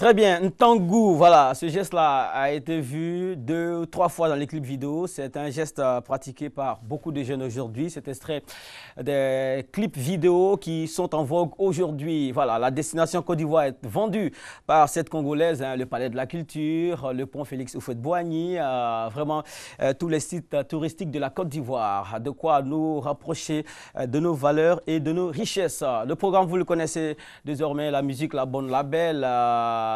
Très bien, Ntangu, voilà, ce geste-là a été vu 2 ou 3 fois dans les clips vidéo. C'est un geste pratiqué par beaucoup de jeunes aujourd'hui. C'est extrait des clips vidéo qui sont en vogue aujourd'hui. Voilà, la destination Côte d'Ivoire est vendue par cette Congolaise, hein, le Palais de la Culture, le pont Félix Houphouët-Boigny, vraiment tous les sites touristiques de la Côte d'Ivoire. De quoi nous rapprocher de nos valeurs et de nos richesses. Le programme, vous le connaissez désormais, la musique, la bonne, la belle,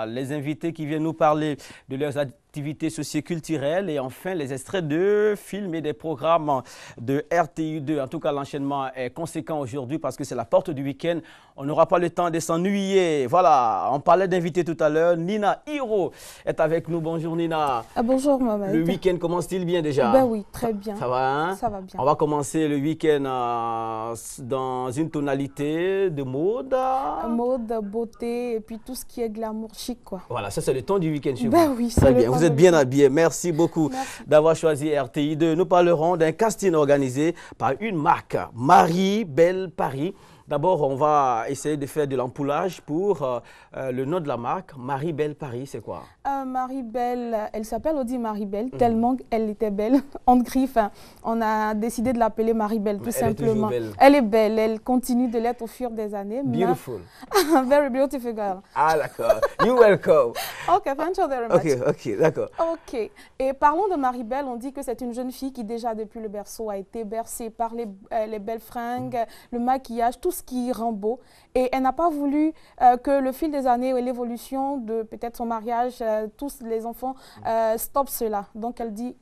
les invités qui viennent nous parler de leurs activités socioculturelles et enfin les extraits de films et des programmes de RTI2. En tout cas, l'enchaînement est conséquent aujourd'hui parce que c'est la porte du week-end. On n'aura pas le temps de s'ennuyer. Voilà, on parlait d'invités tout à l'heure. Nina Hiro est avec nous. Bonjour Nina. Bonjour Mohamed. Le week-end commence-t-il bien déjà? Ben oui, très bien. Ça va, hein? Ça va bien. On va commencer le week-end dans une tonalité de mode. Mode, beauté et puis tout ce qui est glamour chic, quoi. Voilà, ça c'est le ton du week-end chez vous. Ben oui, très bien. Vous êtes bien habillé. Merci beaucoup d'avoir choisi RTI2. Nous parlerons d'un casting organisé par une marque, Marie Belle Paris. D'abord, on va essayer de faire de l'ampoulage pour le nom de la marque. Marie Belle Paris, c'est quoi? Marie Belle, elle s'appelle Audi Marie Belle, tellement qu'elle était belle. En griffe, on a décidé de l'appeler Marie Belle, tout simplement. Elle est belle, elle continue de l'être au fur des années. Beautiful. Very beautiful girl. Ah, d'accord. You're welcome. Ok, thank you very much. Ok, d'accord. Ok. Et parlons de Marie Belle, on dit que c'est une jeune fille qui déjà depuis le berceau a été bercée par les belles fringues, le maquillage, tout ce qui rend beau. Et elle n'a pas voulu que le fil des années et l'évolution de peut-être son mariage, tous les enfants, stoppent cela. Donc elle dit,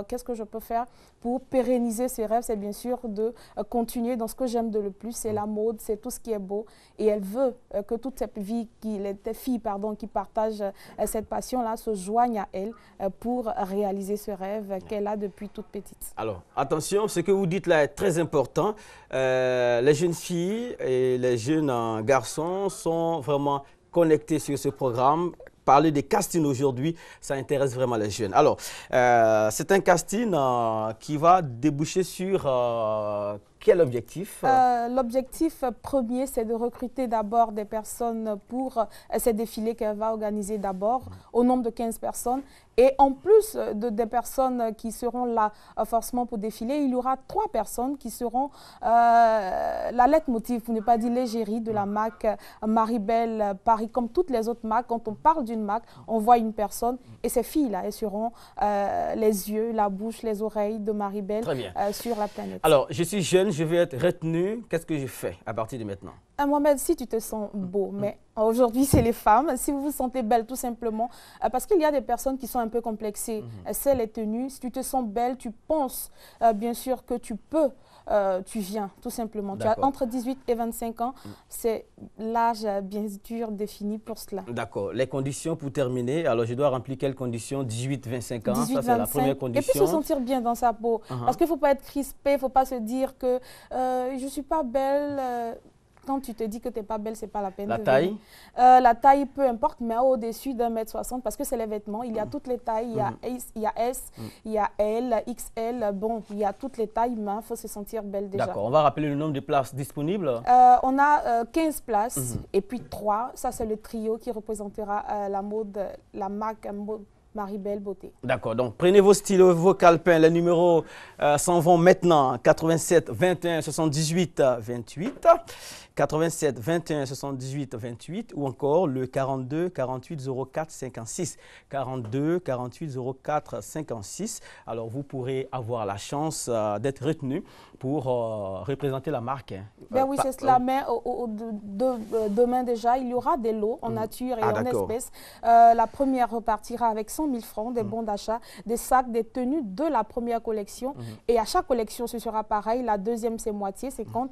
qu'est-ce que je peux faire pour pérenniser ses rêves? C'est bien sûr de continuer dans ce que j'aime de le plus, c'est la mode, c'est tout ce qui est beau. Et elle veut que toutes les filles qui partagent cette passion-là se joignent à elle pour réaliser ce rêve qu'elle a depuis toute petite. Alors, attention, ce que vous dites là est très important. Les jeunes filles et les jeunes garçons sont vraiment connectés sur ce programme. Parler des castings aujourd'hui, ça intéresse vraiment les jeunes. Alors, c'est un casting qui va déboucher sur quel objectif? L'objectif premier, c'est de recruter d'abord des personnes pour ces défilés qu'elle va organiser d'abord, au nombre de 15 personnes. Et en plus des personnes qui seront là forcément pour défiler, il y aura 3 personnes qui seront la leitmotiv, pour ne pas dire l'égérie de la marque Marie Belle Paris. Comme toutes les autres marques, quand on parle d'une marque, on voit une personne. Et ces filles-là, elles seront les yeux, la bouche, les oreilles de Marie Belle sur la planète. Alors, je suis jeune, je vais être retenu. Qu'est-ce que je fais à partir de maintenant? Mohamed, si tu te sens beau, mais aujourd'hui c'est les femmes, si vous vous sentez belle tout simplement, parce qu'il y a des personnes qui sont un peu complexées, c'est les tenues, si tu te sens belle, tu penses bien sûr que tu peux, tu viens tout simplement. Tu as entre 18 et 25 ans, c'est l'âge bien sûr défini pour cela. D'accord, les conditions pour terminer, alors je dois remplir quelles conditions? 18-25 ans, 18, ça c'est la première condition. Et puis se sentir bien dans sa peau, parce qu'il ne faut pas être crispé, il ne faut pas se dire que je ne suis pas belle. Quand tu te dis que tu n'es pas belle, ce n'est pas la peine. La taille? La taille, peu importe, mais au-dessus d'1,60 m, parce que c'est les vêtements. Il y a toutes les tailles. Il y a S, il y a L, XL. Bon, il y a toutes les tailles, mais il faut se sentir belle déjà. D'accord. On va rappeler le nombre de places disponibles? On a 15 places et puis 3. Ça, c'est le trio qui représentera la mode, la marque mode Marie Belle Beauté. D'accord, donc prenez vos stylos, vos calepins, les numéros s'en vont maintenant. 87 21 78 28, 87 21 78 28 ou encore le 42 48 04 56. 42 48 04 56. Alors vous pourrez avoir la chance d'être retenu pour représenter la marque. Ben oui, c'est cela, mais demain déjà, il y aura des lots en nature et en espèces. La première repartira avec 100 000 francs, des bons d'achat, des sacs, des tenues de la première collection. Et à chaque collection, ce sera pareil. La deuxième, c'est moitié, 50.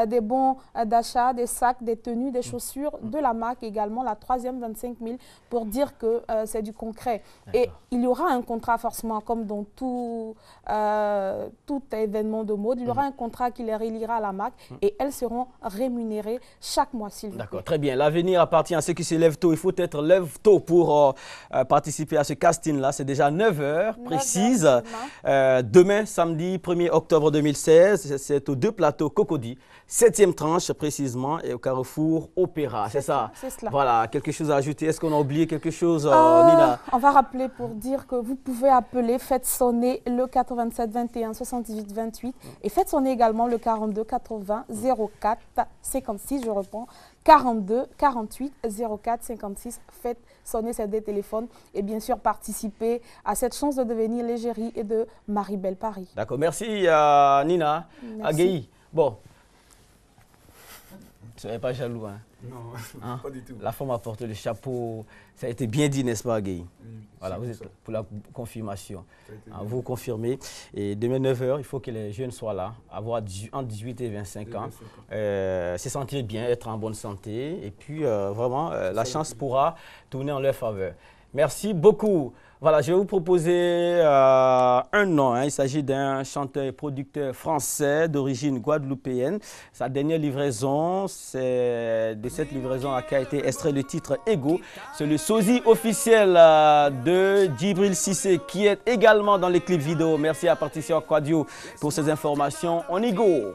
Des bons d'achat, des sacs, des tenues, des chaussures de la marque également. La troisième, 25 000 pour dire que c'est du concret. Et il y aura un contrat forcément, comme dans tout événement de mode. Il y aura un contrat qui les reliera à la marque et elles seront rémunérées chaque mois, s'il vous plaît. D'accord, très bien. L'avenir appartient à ceux qui se lèvent tôt. Il faut être lève tôt pour participer à ce casting-là. C'est déjà 9 heures 9 précises. heures, Demain, samedi 1er octobre 2016, c'est aux 2 plateaux Cocody, 7e tranche précisément, et au Carrefour Opéra. C'est ça? C'est cela. Voilà, quelque chose à ajouter? Est-ce qu'on a oublié quelque chose, Nina? On va rappeler pour dire que vous pouvez appeler, faites sonner le 87 21 78 28 et faites sonner également le 42 80 04 56. Je reprends, 42 48 04 56. Faites sonner ces 2 téléphones et bien sûr participer à cette chance de devenir l'égérie et de Marie-Belle Paris. D'accord, merci Nina. Merci. Agueyi, bon, tu n'es pas jaloux, hein? Non, pas du tout. La femme a porté le chapeau, ça a été bien dit, n'est-ce pas, Agueyi? Oui, Voilà, vous êtes ça. pour la confirmation. Ça a été Ah, bien. vous confirmez. Et demain 9 h, il faut que les jeunes soient là, avoir entre 18 et 25 ans. Se sentir bien, être en bonne santé. Et puis, vraiment, la chance pourra tourner en leur faveur. Merci beaucoup. Voilà, je vais vous proposer un nom. Hein. Il s'agit d'un chanteur et producteur français d'origine guadeloupéenne. Sa dernière livraison, c'est de cette livraison qui a été extrait le titre Ego. C'est le sosie officiel de Djibril Cissé qui est également dans les clips vidéo. Merci à Patricia Quadio pour ces informations. On y go!